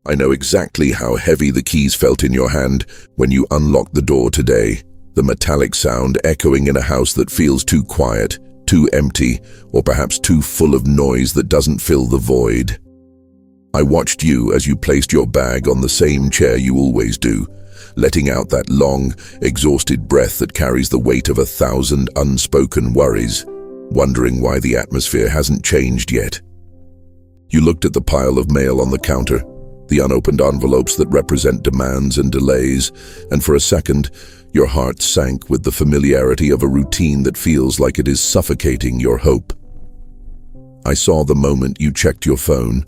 I know exactly how heavy the keys felt in your hand when you unlocked the door today, the metallic sound echoing in a house that feels too quiet, too empty, or perhaps too full of noise that doesn't fill the void. I watched you as you placed your bag on the same chair you always do, letting out that long, exhausted breath that carries the weight of 1,000 unspoken worries, wondering why the atmosphere hasn't changed yet. You looked at the pile of mail on the counter, the unopened envelopes that represent demands and delays, and for a second, your heart sank with the familiarity of a routine that feels like it is suffocating your hope. I saw the moment you checked your phone,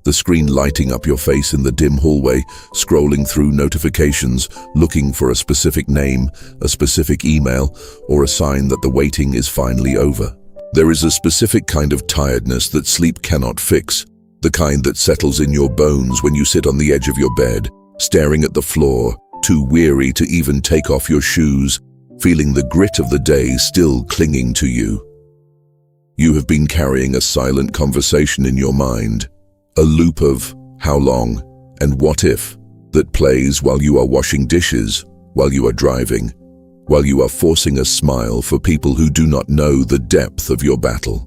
the screen lighting up your face in the dim hallway, scrolling through notifications, looking for a specific name, a specific email, or a sign that the waiting is finally over. There is a specific kind of tiredness that sleep cannot fix, the kind that settles in your bones when you sit on the edge of your bed, staring at the floor, too weary to even take off your shoes, feeling the grit of the day still clinging to you. You have been carrying a silent conversation in your mind, a loop of how long and what if that plays while you are washing dishes, while you are driving, while you are forcing a smile for people who do not know the depth of your battle.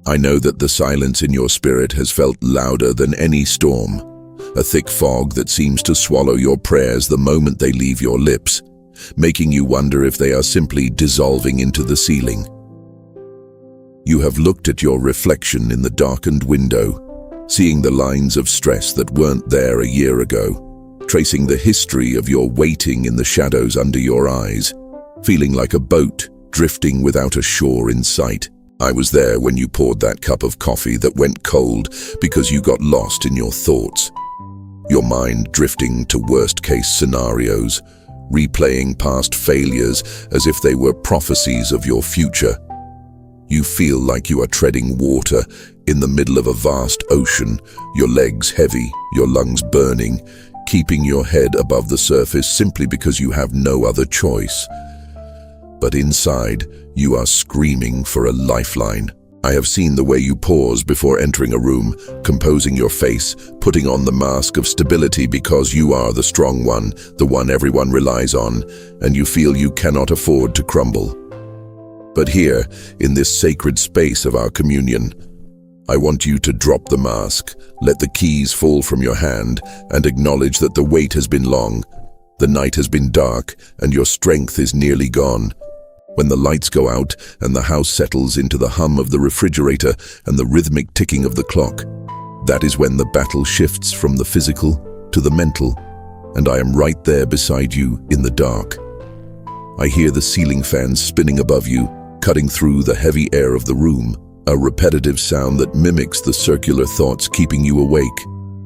I know that the silence in your spirit has felt louder than any storm, a thick fog that seems to swallow your prayers the moment they leave your lips, making you wonder if they are simply dissolving into the ceiling. You have looked at your reflection in the darkened window, seeing the lines of stress that weren't there a year ago, tracing the history of your waiting in the shadows under your eyes, feeling like a boat drifting without a shore in sight. I was there when you poured that cup of coffee that went cold because you got lost in your thoughts, your mind drifting to worst-case scenarios, replaying past failures as if they were prophecies of your future. You feel like you are treading water in the middle of a vast ocean, your legs heavy, your lungs burning, keeping your head above the surface simply because you have no other choice. But inside, you are screaming for a lifeline. I have seen the way you pause before entering a room, composing your face, putting on the mask of stability because you are the strong one, the one everyone relies on, and you feel you cannot afford to crumble. But here, in this sacred space of our communion, I want you to drop the mask, let the keys fall from your hand, and acknowledge that the wait has been long, the night has been dark, and your strength is nearly gone. When the lights go out and the house settles into the hum of the refrigerator and the rhythmic ticking of the clock, that is when the battle shifts from the physical to the mental, and I am right there beside you in the dark. I hear the ceiling fans spinning above you, cutting through the heavy air of the room, a repetitive sound that mimics the circular thoughts keeping you awake,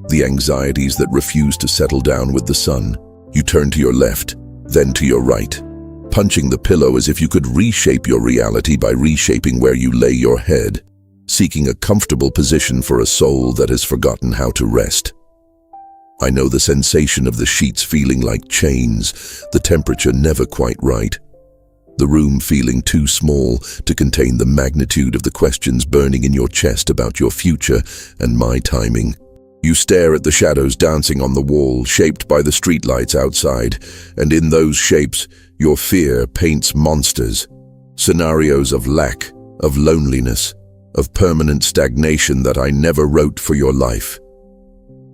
the anxieties that refuse to settle down with the sun. You turn to your left, then to your right, punching the pillow as if you could reshape your reality by reshaping where you lay your head, seeking a comfortable position for a soul that has forgotten how to rest. I know the sensation of the sheets feeling like chains, the temperature never quite right, the room feeling too small to contain the magnitude of the questions burning in your chest about your future and my timing. You stare at the shadows dancing on the wall, shaped by the streetlights outside, and in those shapes, your fear paints monsters, scenarios of lack, of loneliness, of permanent stagnation that I never wrote for your life.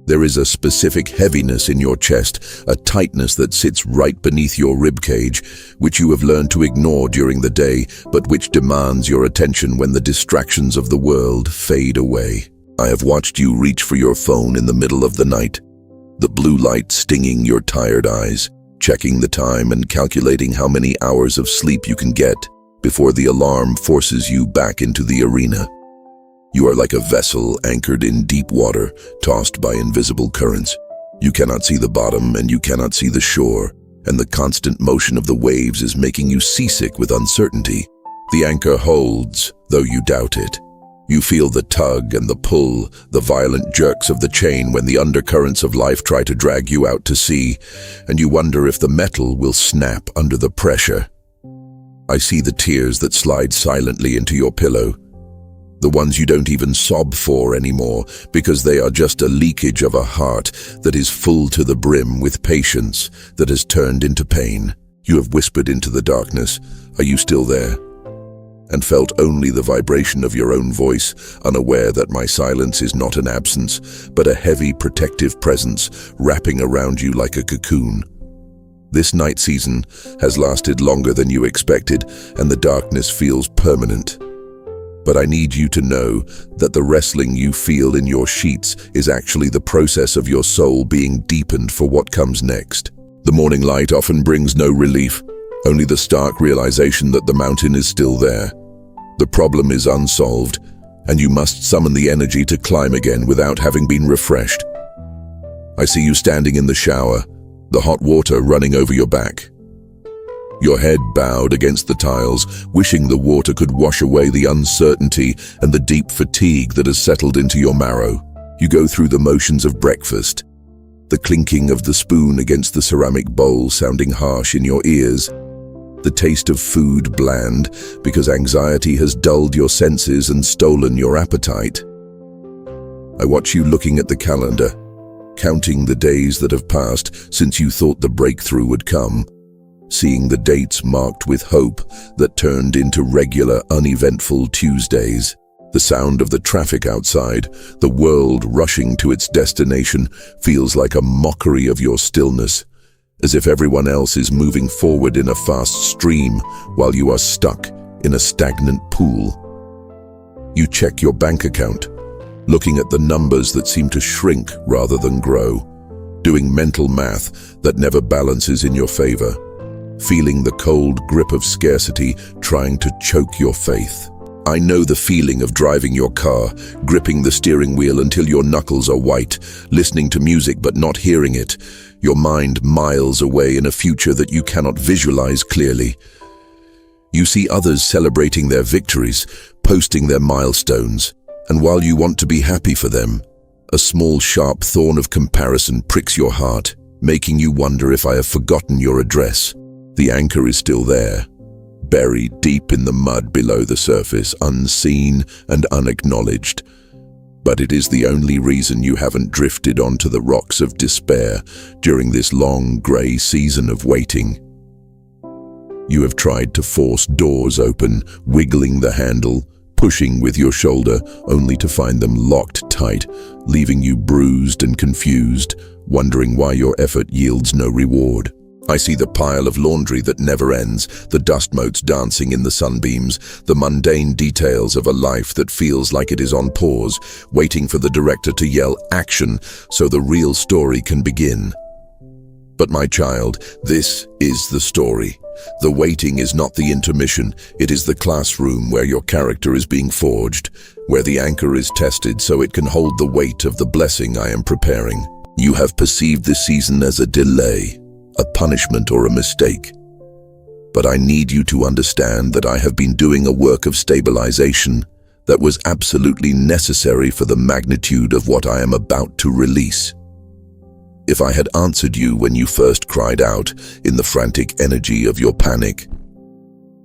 There is a specific heaviness in your chest, a tightness that sits right beneath your ribcage, which you have learned to ignore during the day, but which demands your attention when the distractions of the world fade away. I have watched you reach for your phone in the middle of the night, the blue light stinging your tired eyes, checking the time and calculating how many hours of sleep you can get before the alarm forces you back into the arena. You are like a vessel anchored in deep water, tossed by invisible currents. You cannot see the bottom and you cannot see the shore, and the constant motion of the waves is making you seasick with uncertainty. The anchor holds, though you doubt it. You feel the tug and the pull, the violent jerks of the chain when the undercurrents of life try to drag you out to sea, and you wonder if the metal will snap under the pressure. I see the tears that slide silently into your pillow, The ones you don't even sob for anymore, because they are just a leakage of a heart that is full to the brim with patience that has turned into pain. You have whispered into the darkness, "Are you still there?" and felt only the vibration of your own voice, unaware that my silence is not an absence, but a heavy protective presence wrapping around you like a cocoon. This night season has lasted longer than you expected, and the darkness feels permanent. But I need you to know that the wrestling you feel in your sheets is actually the process of your soul being deepened for what comes next. The morning light often brings no relief, only the stark realization that the mountain is still there. The problem is unsolved, and you must summon the energy to climb again without having been refreshed. I see you standing in the shower, the hot water running over your back. Your head bowed against the tiles, wishing the water could wash away the uncertainty and the deep fatigue that has settled into your marrow. You go through the motions of breakfast, the clinking of the spoon against the ceramic bowl sounding harsh in your ears, the taste of food bland because anxiety has dulled your senses and stolen your appetite. I watch you looking at the calendar, counting the days that have passed since you thought the breakthrough would come, seeing the dates marked with hope that turned into regular, uneventful Tuesdays. The sound of the traffic outside, the world rushing to its destination, feels like a mockery of your stillness, as if everyone else is moving forward in a fast stream while you are stuck in a stagnant pool. You check your bank account, looking at the numbers that seem to shrink rather than grow, doing mental math that never balances in your favor, feeling the cold grip of scarcity trying to choke your faith. I know the feeling of driving your car, gripping the steering wheel until your knuckles are white, listening to music but not hearing it, your mind miles away in a future that you cannot visualize clearly. You see others celebrating their victories, posting their milestones, and while you want to be happy for them, a small sharp thorn of comparison pricks your heart, making you wonder if I have forgotten your address. The anchor is still there, buried deep in the mud below the surface, unseen and unacknowledged. But it is the only reason you haven't drifted onto the rocks of despair during this long, grey season of waiting. You have tried to force doors open, wiggling the handle, pushing with your shoulder, only to find them locked tight, leaving you bruised and confused, wondering why your effort yields no reward. I see the pile of laundry that never ends, the dust motes dancing in the sunbeams, the mundane details of a life that feels like it is on pause, waiting for the director to yell action so the real story can begin. But my child, this is the story. The waiting is not the intermission, it is the classroom where your character is being forged, where the anchor is tested so it can hold the weight of the blessing I am preparing. You have perceived this season as a delay, a punishment or a mistake. But I need you to understand that I have been doing a work of stabilization that was absolutely necessary for the magnitude of what I am about to release. If I had answered you when you first cried out in the frantic energy of your panic,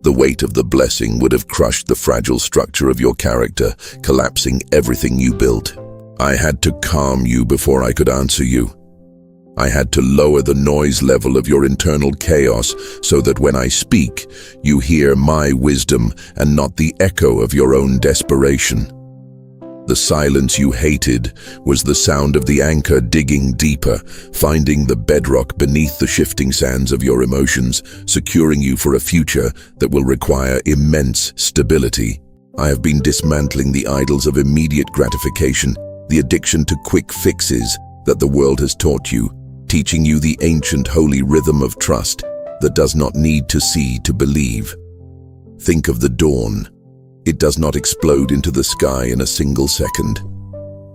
the weight of the blessing would have crushed the fragile structure of your character, collapsing everything you built. I had to calm you before I could answer you. I had to lower the noise level of your internal chaos so that when I speak, you hear my wisdom and not the echo of your own desperation. The silence you hated was the sound of the anchor digging deeper, finding the bedrock beneath the shifting sands of your emotions, securing you for a future that will require immense stability. I have been dismantling the idols of immediate gratification, the addiction to quick fixes that the world has taught you, teaching you the ancient holy rhythm of trust that does not need to see to believe. Think of the dawn. It does not explode into the sky in a single second.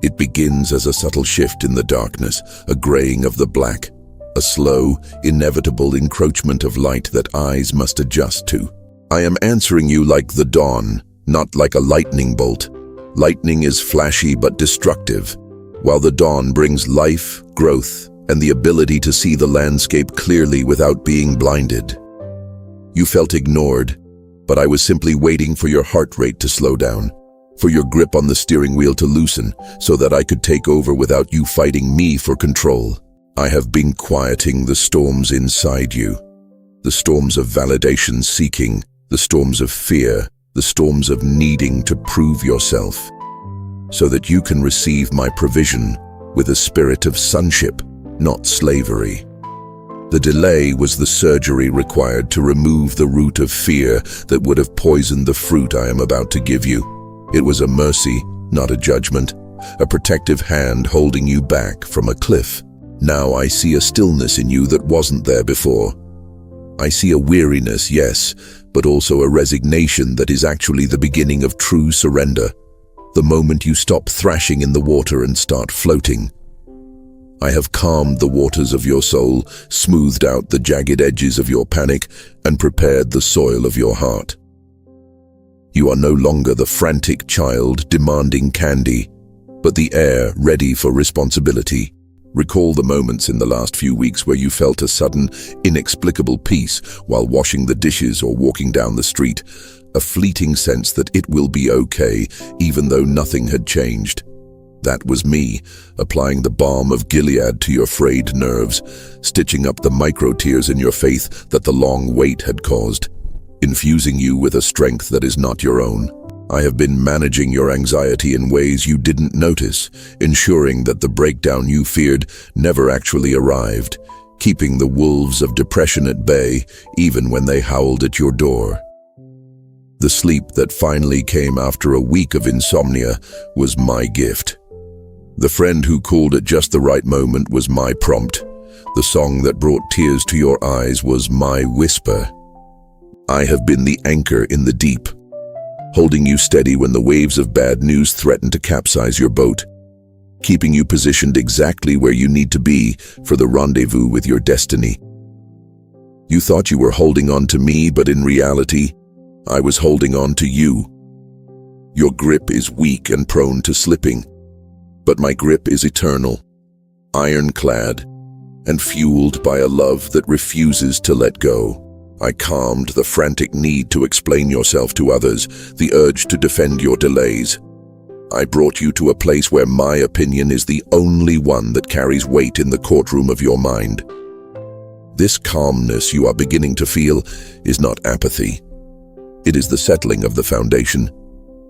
It begins as a subtle shift in the darkness, a graying of the black, a slow, inevitable encroachment of light that eyes must adjust to. I am answering you like the dawn, not like a lightning bolt. Lightning is flashy but destructive, while the dawn brings life, growth, and the ability to see the landscape clearly without being blinded. You felt ignored, but I was simply waiting for your heart rate to slow down, for your grip on the steering wheel to loosen, so that I could take over without you fighting me for control. I have been quieting the storms inside you. The storms of validation seeking, the storms of fear, the storms of needing to prove yourself, so that you can receive my provision with a spirit of sonship, not slavery. The delay was the surgery required to remove the root of fear that would have poisoned the fruit I am about to give you. It was a mercy, not a judgment, a protective hand holding you back from a cliff. Now I see a stillness in you that wasn't there before. I see a weariness, yes, but also a resignation that is actually the beginning of true surrender. The moment you stop thrashing in the water and start floating. I have calmed the waters of your soul, smoothed out the jagged edges of your panic, and prepared the soil of your heart. You are no longer the frantic child demanding candy, but the heir ready for responsibility. Recall the moments in the last few weeks where you felt a sudden, inexplicable peace while washing the dishes or walking down the street, a fleeting sense that it will be okay, even though nothing had changed. That was me, applying the balm of Gilead to your frayed nerves, stitching up the micro-tears in your faith that the long wait had caused, infusing you with a strength that is not your own. I have been managing your anxiety in ways you didn't notice, ensuring that the breakdown you feared never actually arrived, keeping the wolves of depression at bay even when they howled at your door. The sleep that finally came after a week of insomnia was my gift. The friend who called at just the right moment was my prompt. The song that brought tears to your eyes was my whisper. I have been the anchor in the deep, holding you steady when the waves of bad news threaten to capsize your boat, keeping you positioned exactly where you need to be for the rendezvous with your destiny. You thought you were holding on to me, but in reality, I was holding on to you. Your grip is weak and prone to slipping, but my grip is eternal, ironclad, and fueled by a love that refuses to let go. I calmed the frantic need to explain yourself to others, the urge to defend your delays. I brought you to a place where my opinion is the only one that carries weight in the courtroom of your mind. This calmness you are beginning to feel is not apathy. It is the settling of the foundation,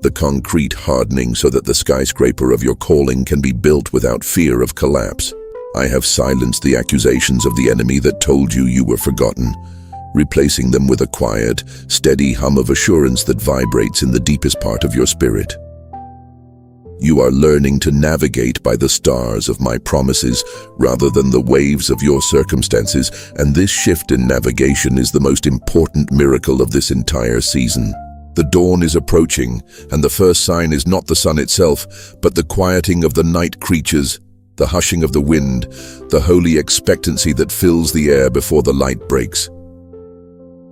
the concrete hardening so that the skyscraper of your calling can be built without fear of collapse. I have silenced the accusations of the enemy that told you you were forgotten, replacing them with a quiet, steady hum of assurance that vibrates in the deepest part of your spirit. You are learning to navigate by the stars of my promises rather than the waves of your circumstances, and this shift in navigation is the most important miracle of this entire season. The dawn is approaching, and the first sign is not the sun itself, but the quieting of the night creatures, the hushing of the wind, the holy expectancy that fills the air before the light breaks.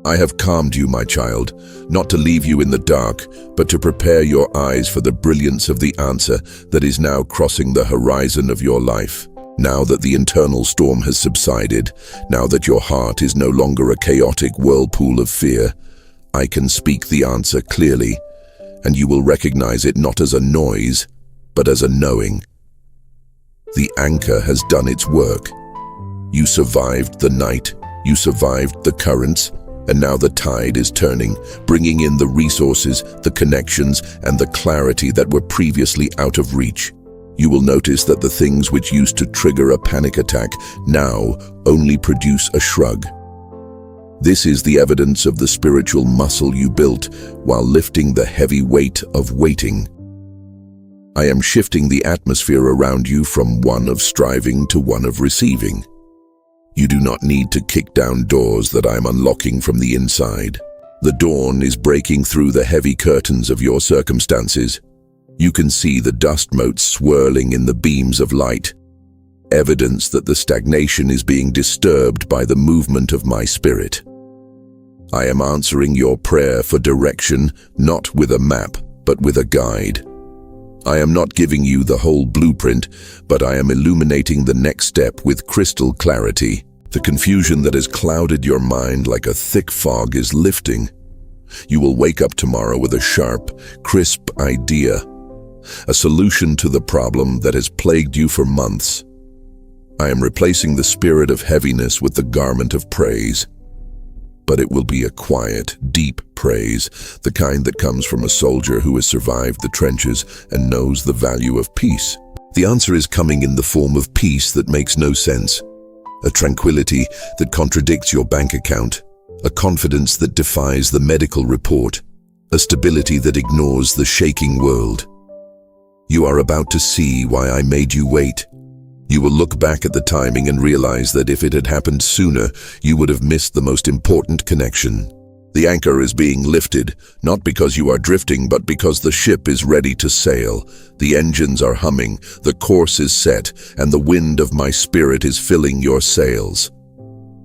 I have calmed you, my child, not to leave you in the dark, but to prepare your eyes for the brilliance of the answer that is now crossing the horizon of your life. Now that the internal storm has subsided, now that your heart is no longer a chaotic whirlpool of fear, I can speak the answer clearly, and you will recognize it not as a noise, but as a knowing. The anchor has done its work. You survived the night, you survived the currents, and now the tide is turning, bringing in the resources, the connections, and the clarity that were previously out of reach. You will notice that the things which used to trigger a panic attack now only produce a shrug. This is the evidence of the spiritual muscle you built while lifting the heavy weight of waiting. I am shifting the atmosphere around you from one of striving to one of receiving. You do not need to kick down doors that I am unlocking from the inside. The dawn is breaking through the heavy curtains of your circumstances. You can see the dust motes swirling in the beams of light, evidence that the stagnation is being disturbed by the movement of my spirit. I am answering your prayer for direction, not with a map, but with a guide. I am not giving you the whole blueprint, but I am illuminating the next step with crystal clarity. The confusion that has clouded your mind like a thick fog is lifting. You will wake up tomorrow with a sharp, crisp idea, a solution to the problem that has plagued you for months. I am replacing the spirit of heaviness with the garment of praise. But it will be a quiet, deep praise, the kind that comes from a soldier who has survived the trenches and knows the value of peace. The answer is coming in the form of peace that makes no sense, a tranquility that contradicts your bank account, a confidence that defies the medical report, a stability that ignores the shaking world. You are about to see why I made you wait. You will look back at the timing and realize that if it had happened sooner, you would have missed the most important connection. The anchor is being lifted, not because you are drifting, but because the ship is ready to sail. The engines are humming, the course is set, and the wind of my spirit is filling your sails.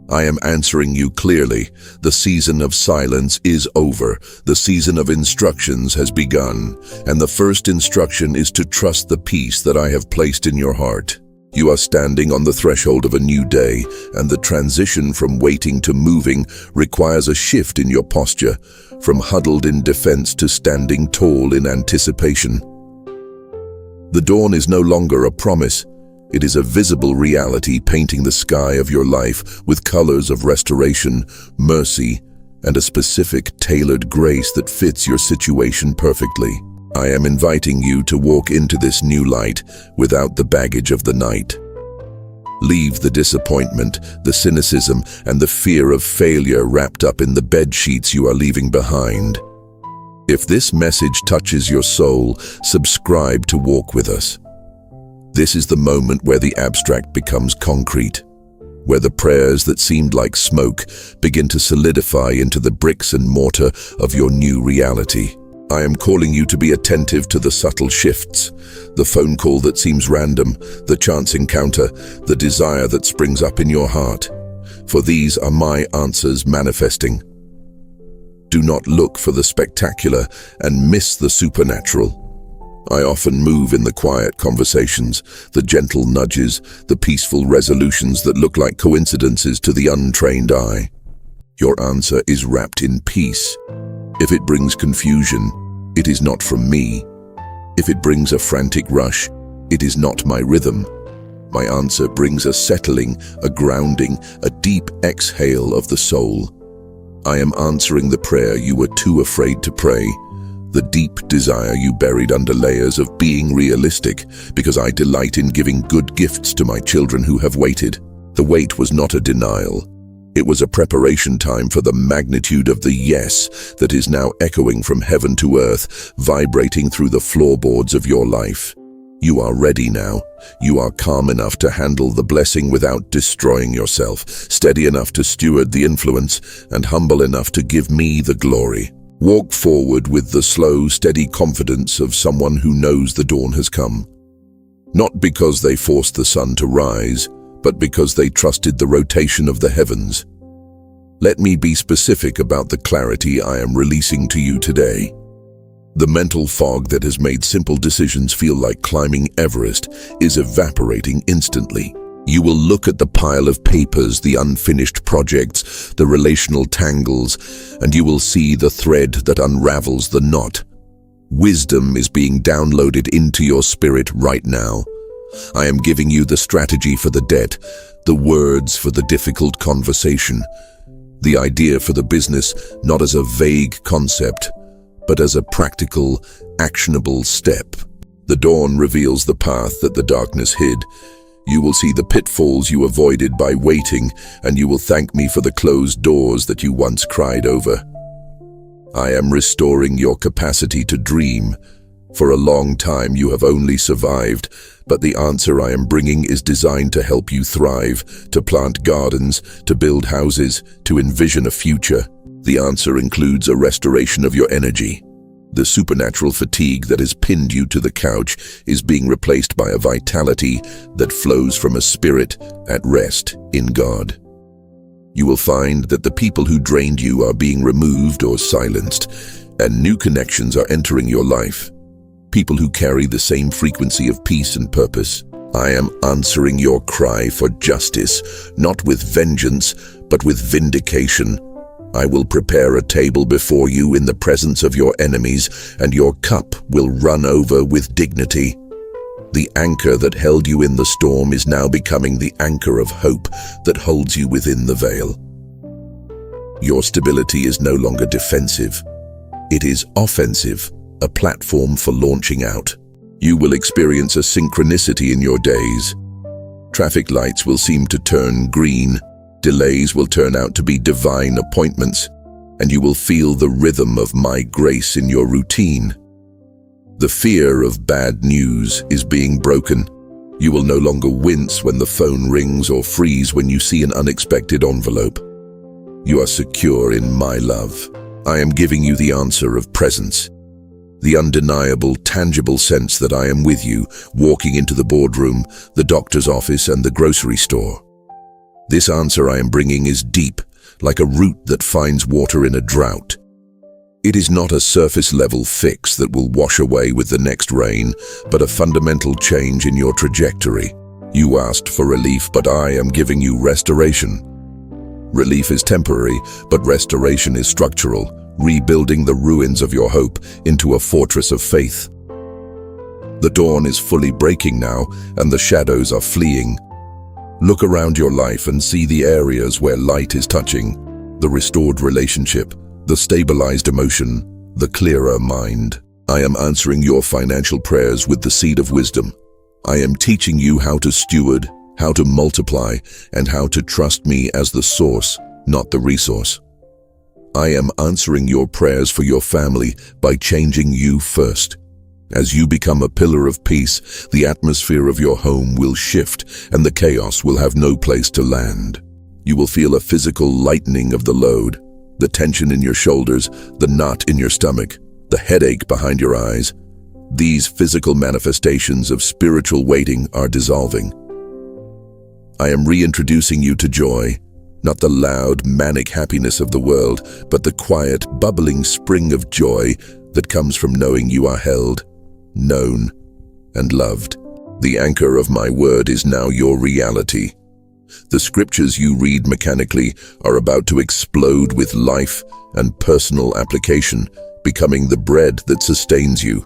I am answering you clearly. The season of silence is over. The season of instructions has begun, and the first instruction is to trust the peace that I have placed in your heart. You are standing on the threshold of a new day, and the transition from waiting to moving requires a shift in your posture, from huddled in defense to standing tall in anticipation. The dawn is no longer a promise. It is a visible reality painting the sky of your life with colors of restoration, mercy, and a specific tailored grace that fits your situation perfectly. I am inviting you to walk into this new light without the baggage of the night. Leave the disappointment, the cynicism, and the fear of failure wrapped up in the bed sheets you are leaving behind. If this message touches your soul, subscribe to walk with us. This is the moment where the abstract becomes concrete, where the prayers that seemed like smoke begin to solidify into the bricks and mortar of your new reality. I am calling you to be attentive to the subtle shifts, the phone call that seems random, the chance encounter, the desire that springs up in your heart. For these are my answers manifesting. Do not look for the spectacular and miss the supernatural. I often move in the quiet conversations, the gentle nudges, the peaceful resolutions that look like coincidences to the untrained eye. Your answer is wrapped in peace. If it brings confusion, it is not from me. If it brings a frantic rush, it is not my rhythm. My answer brings a settling, a grounding, a deep exhale of the soul. I am answering the prayer you were too afraid to pray, the deep desire you buried under layers of being realistic, because I delight in giving good gifts to my children who have waited. The wait was not a denial. It was a preparation time for the magnitude of the yes that is now echoing from heaven to earth, vibrating through the floorboards of your life. You are ready now. You are calm enough to handle the blessing without destroying yourself, steady enough to steward the influence, and humble enough to give me the glory. Walk forward with the slow, steady confidence of someone who knows the dawn has come. Not because they forced the sun to rise, but because they trusted the rotation of the heavens. Let me be specific about the clarity I am releasing to you today. The mental fog that has made simple decisions feel like climbing Everest is evaporating instantly. You will look at the pile of papers, the unfinished projects, the relational tangles, and you will see the thread that unravels the knot. Wisdom is being downloaded into your spirit right now. I am giving you the strategy for the debt, the words for the difficult conversation, the idea for the business, not as a vague concept, but as a practical, actionable step. The dawn reveals the path that the darkness hid. You will see the pitfalls you avoided by waiting, and you will thank me for the closed doors that you once cried over. I am restoring your capacity to dream. For a long time you have only survived, but the answer I am bringing is designed to help you thrive, to plant gardens, to build houses, to envision a future. The answer includes a restoration of your energy. The supernatural fatigue that has pinned you to the couch is being replaced by a vitality that flows from a spirit at rest in God. You will find that the people who drained you are being removed or silenced, and new connections are entering your life. People who carry the same frequency of peace and purpose. I am answering your cry for justice, not with vengeance, but with vindication. I will prepare a table before you in the presence of your enemies, and your cup will run over with dignity. The anchor that held you in the storm is now becoming the anchor of hope that holds you within the veil. Your stability is no longer defensive. It is offensive, a platform for launching out. You will experience a synchronicity in your days. Traffic lights will seem to turn green, delays will turn out to be divine appointments, and you will feel the rhythm of my grace in your routine. The fear of bad news is being broken. You will no longer wince when the phone rings or freeze when you see an unexpected envelope. You are secure in my love. I am giving you the answer of presence. The undeniable, tangible sense that I am with you, walking into the boardroom, the doctor's office, and the grocery store. This answer I am bringing is deep, like a root that finds water in a drought. It is not a surface-level fix that will wash away with the next rain, but a fundamental change in your trajectory. You asked for relief, but I am giving you restoration. Relief is temporary, but restoration is structural, rebuilding the ruins of your hope into a fortress of faith. The dawn is fully breaking now, and the shadows are fleeing. Look around your life and see the areas where light is touching, the restored relationship, the stabilized emotion, the clearer mind. I am answering your financial prayers with the seed of wisdom. I am teaching you how to steward, how to multiply, and how to trust me as the source, not the resource. I am answering your prayers for your family by changing you first. As you become a pillar of peace, the atmosphere of your home will shift and the chaos will have no place to land. You will feel a physical lightening of the load, the tension in your shoulders, the knot in your stomach, the headache behind your eyes. These physical manifestations of spiritual weighting are dissolving. I am reintroducing you to joy, not the loud, manic happiness of the world, but the quiet, bubbling spring of joy that comes from knowing you are held, known, and loved. The anchor of my word is now your reality. The scriptures you read mechanically are about to explode with life and personal application, becoming the bread that sustains you.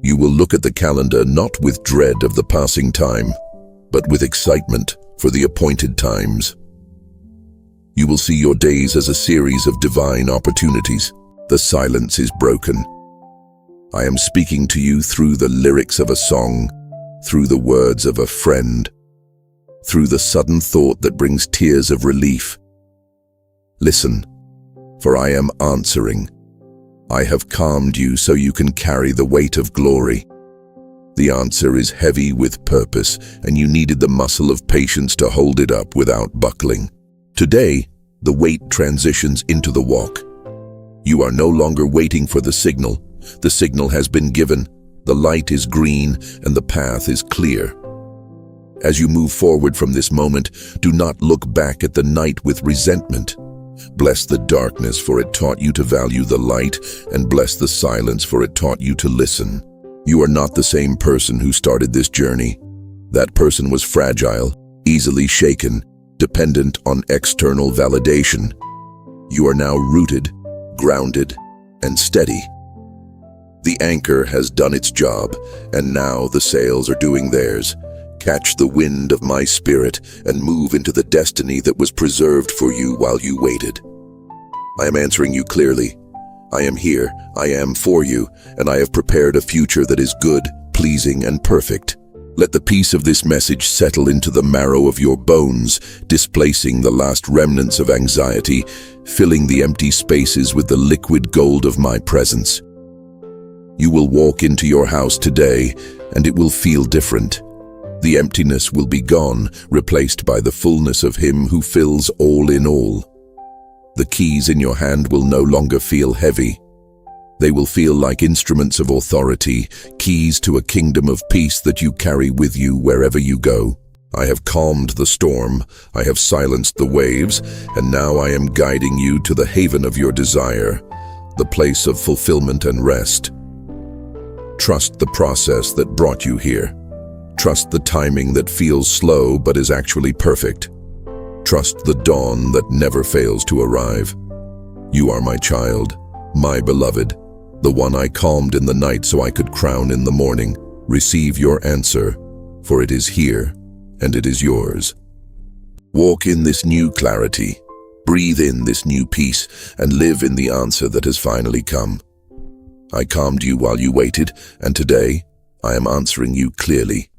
You will look at the calendar not with dread of the passing time, but with excitement for the appointed times. You will see your days as a series of divine opportunities. The silence is broken. I am speaking to you through the lyrics of a song, through the words of a friend, through the sudden thought that brings tears of relief. Listen, for I am answering. I have calmed you so you can carry the weight of glory. The answer is heavy with purpose, and you needed the muscle of patience to hold it up without buckling. Today, the weight transitions into the walk. You are no longer waiting for the signal. The signal has been given, the light is green, and the path is clear. As you move forward from this moment, do not look back at the night with resentment. Bless the darkness, for it taught you to value the light, and bless the silence, for it taught you to listen. You are not the same person who started this journey. That person was fragile, easily shaken, dependent on external validation. You are now rooted, grounded, and steady. The anchor has done its job, and now the sails are doing theirs. Catch the wind of my spirit and move into the destiny that was preserved for you while you waited. I am answering you clearly. I am here, I am for you, and I have prepared a future that is good, pleasing, and perfect. Let the peace of this message settle into the marrow of your bones, displacing the last remnants of anxiety, filling the empty spaces with the liquid gold of my presence. You will walk into your house today, and it will feel different. The emptiness will be gone, replaced by the fullness of Him who fills all in all. The keys in your hand will no longer feel heavy. They will feel like instruments of authority, keys to a kingdom of peace that you carry with you wherever you go. I have calmed the storm, I have silenced the waves, and now I am guiding you to the haven of your desire, the place of fulfillment and rest. Trust the process that brought you here. Trust the timing that feels slow but is actually perfect. Trust the dawn that never fails to arrive. You are my child, my beloved, the one I calmed in the night so I could crown in the morning. Receive your answer, for it is here, and it is yours. Walk in this new clarity, breathe in this new peace, and live in the answer that has finally come. I calmed you while you waited, and today I am answering you clearly.